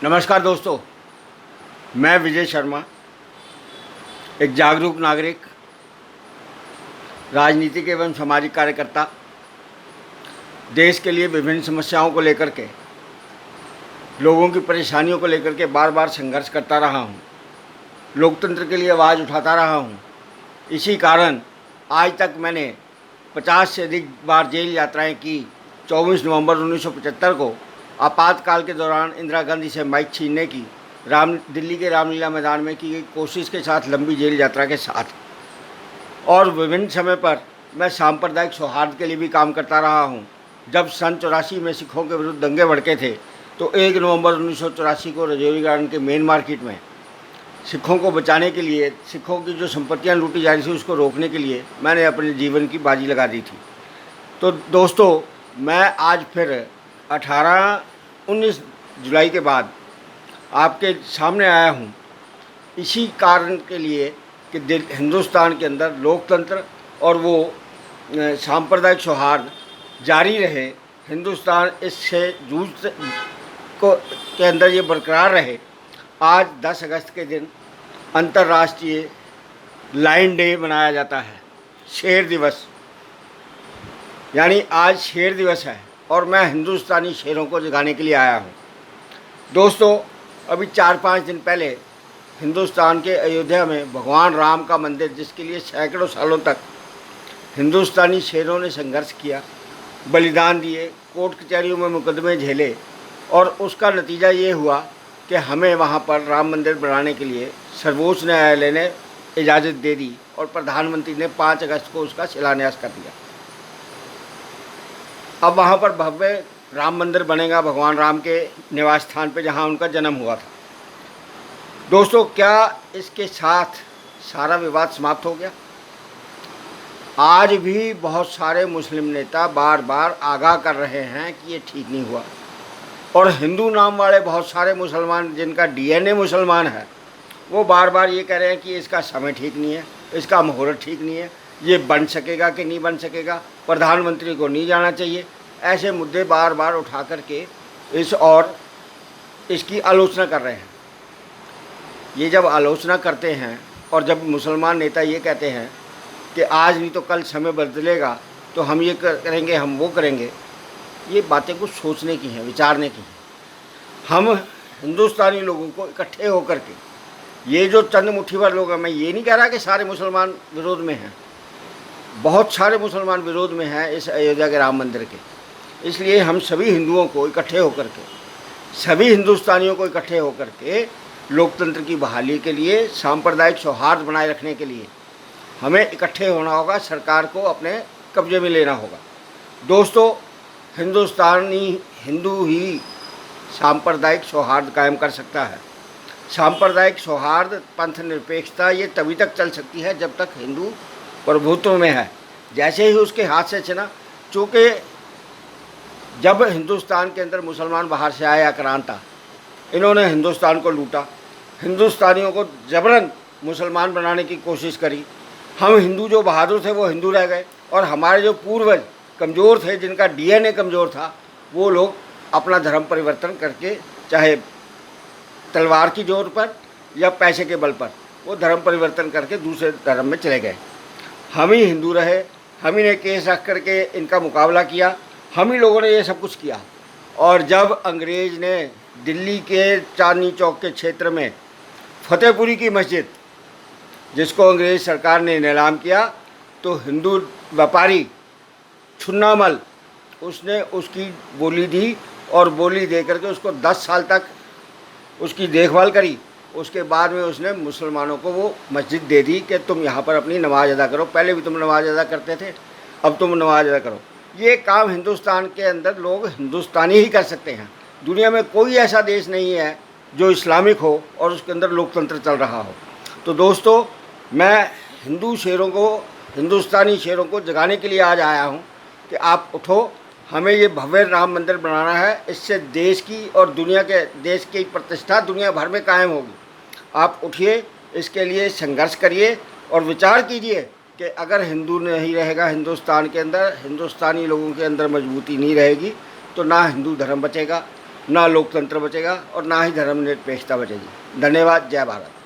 नमस्कार दोस्तों, मैं विजय शर्मा, एक जागरूक नागरिक, राजनीतिक एवं सामाजिक कार्यकर्ता, देश के लिए विभिन्न समस्याओं को लेकर के, लोगों की परेशानियों को लेकर के बार बार संघर्ष करता रहा हूँ, लोकतंत्र के लिए आवाज़ उठाता रहा हूँ। इसी कारण आज तक मैंने 50 से अधिक बार जेल यात्राएं की। 24 नवंबर 1975 को आपातकाल के दौरान इंदिरा गांधी से माइक छीनने की दिल्ली के रामलीला मैदान में की गई कोशिश के साथ, लंबी जेल यात्रा के साथ, और विभिन्न समय पर मैं सांप्रदायिक सौहार्द के लिए भी काम करता रहा हूं। जब सन 84 में सिखों के विरुद्ध दंगे भड़के थे तो 1 नवंबर 1984 को रजौरी गार्डन के मेन मार्केट में सिखों को बचाने के लिए, सिखों की जो संपत्तियां लूटी जा रही थी उसको रोकने के लिए मैंने अपने जीवन की बाजी लगा दी थी। तो दोस्तों, मैं आज फिर 19 जुलाई के बाद आपके सामने आया हूँ, इसी कारण के लिए कि हिंदुस्तान के अंदर लोकतंत्र और वो सांप्रदायिक सौहार्द जारी रहे, हिंदुस्तान इससे जूझ के अंदर ये बरकरार रहे। आज 10 अगस्त के दिन अंतर्राष्ट्रीय लायन डे मनाया जाता है, शेर दिवस, यानी आज शेर दिवस है और मैं हिंदुस्तानी शेरों को जगाने के लिए आया हूँ। दोस्तों, अभी 4-5 दिन पहले हिंदुस्तान के अयोध्या में भगवान राम का मंदिर, जिसके लिए सैकड़ों सालों तक हिंदुस्तानी शेरों ने संघर्ष किया, बलिदान दिए, कोर्ट कचहरियों में मुकदमे झेले, और उसका नतीजा ये हुआ कि हमें वहाँ पर राम मंदिर बनाने के लिए सर्वोच्च न्यायालय ने इजाज़त दे दी और प्रधानमंत्री ने 5 अगस्त को उसका शिलान्यास कर दिया। अब वहाँ पर भव्य राम मंदिर बनेगा, भगवान राम के निवास स्थान पे जहाँ उनका जन्म हुआ था। दोस्तों, क्या इसके साथ सारा विवाद समाप्त हो गया? आज भी बहुत सारे मुस्लिम नेता बार बार आगाह कर रहे हैं कि ये ठीक नहीं हुआ, और हिंदू नाम वाले बहुत सारे मुसलमान, जिनका डीएनए मुसलमान है, वो बार बार ये कह रहे हैं कि इसका समय ठीक नहीं है, इसका मुहूर्त ठीक नहीं है, ये बन सकेगा कि नहीं बन सकेगा, प्रधानमंत्री को नहीं जाना चाहिए। ऐसे मुद्दे बार बार उठा करके इसकी आलोचना कर रहे हैं। ये जब आलोचना करते हैं और जब मुसलमान नेता ये कहते हैं कि आज नहीं तो कल समय बदलेगा, तो हम ये करेंगे, हम वो करेंगे, ये बातें कुछ सोचने की हैं, विचारने की हैं। हम हिंदुस्तानी लोगों को इकट्ठे होकर के, ये जो चंद मुट्ठी भर लोग हैं, मैं ये नहीं कह रहा कि सारे मुसलमान विरोध में हैं, बहुत सारे मुसलमान विरोध में हैं इस अयोध्या के राम मंदिर के। इसलिए हम सभी हिंदुओं को इकट्ठे होकर के, सभी हिंदुस्तानियों को इकट्ठे होकर के लोकतंत्र की बहाली के लिए, सांप्रदायिक सौहार्द बनाए रखने के लिए हमें इकट्ठे होना होगा, सरकार को अपने कब्जे में लेना होगा। दोस्तों, हिंदू ही सांप्रदायिक सौहार्द कायम कर सकता है। सांप्रदायिक सौहार्द, पंथ निरपेक्षता, ये तभी तक चल सकती है जब तक हिंदू प्रभुत्व में है। जैसे ही उसके हाथ से छिना, चूँकि जब हिंदुस्तान के अंदर मुसलमान बाहर से आए आक्रांता, इन्होंने हिंदुस्तान को लूटा, हिंदुस्तानियों को जबरन मुसलमान बनाने की कोशिश करी। हम हिंदू जो बहादुर थे वो हिंदू रह गए, और हमारे जो पूर्वज कमज़ोर थे, जिनका डीएनए कमज़ोर था, वो लोग अपना धर्म परिवर्तन करके, चाहे तलवार की जोर पर या पैसे के बल पर, वो धर्म परिवर्तन करके दूसरे धर्म में चले गए। हम ही हिंदू रहे, हम ही ने केस रख करके इनका मुकाबला किया, हम ही लोगों ने ये सब कुछ किया। और जब अंग्रेज़ ने दिल्ली के चांदनी चौक के क्षेत्र में फतेहपुरी की मस्जिद, जिसको अंग्रेज़ सरकार ने नीलाम किया, तो हिंदू व्यापारी छुन्नामल, उसने उसकी बोली दी, और बोली दे करके उसको 10 साल तक उसकी देखभाल करी। उसके बाद में उसने मुसलमानों को वो मस्जिद दे दी कि तुम यहाँ पर अपनी नमाज़ अदा करो। पहले भी तुम नमाज़ अदा करते थे, अब तुम नमाज़ अदा करो। ये काम हिंदुस्तान के अंदर लोग हिंदुस्तानी ही कर सकते हैं। दुनिया में कोई ऐसा देश नहीं है जो इस्लामिक हो और उसके अंदर लोकतंत्र चल रहा हो। तो दोस्तों, मैं हिंदुस्तानी शेरों को जगाने के लिए आज आया हूँ कि आप उठो, हमें ये भव्य राम मंदिर बनाना है। इससे देश की और देश की प्रतिष्ठा दुनिया भर में कायम होगी। आप उठिए, इसके लिए संघर्ष करिए और विचार कीजिए कि अगर हिंदू नहीं रहेगा हिंदुस्तान के अंदर, हिंदुस्तानी लोगों के अंदर मजबूती नहीं रहेगी, तो ना हिंदू धर्म बचेगा, ना लोकतंत्र बचेगा और ना ही धर्मनिरपेक्षता बचेगी। धन्यवाद। जय भारत।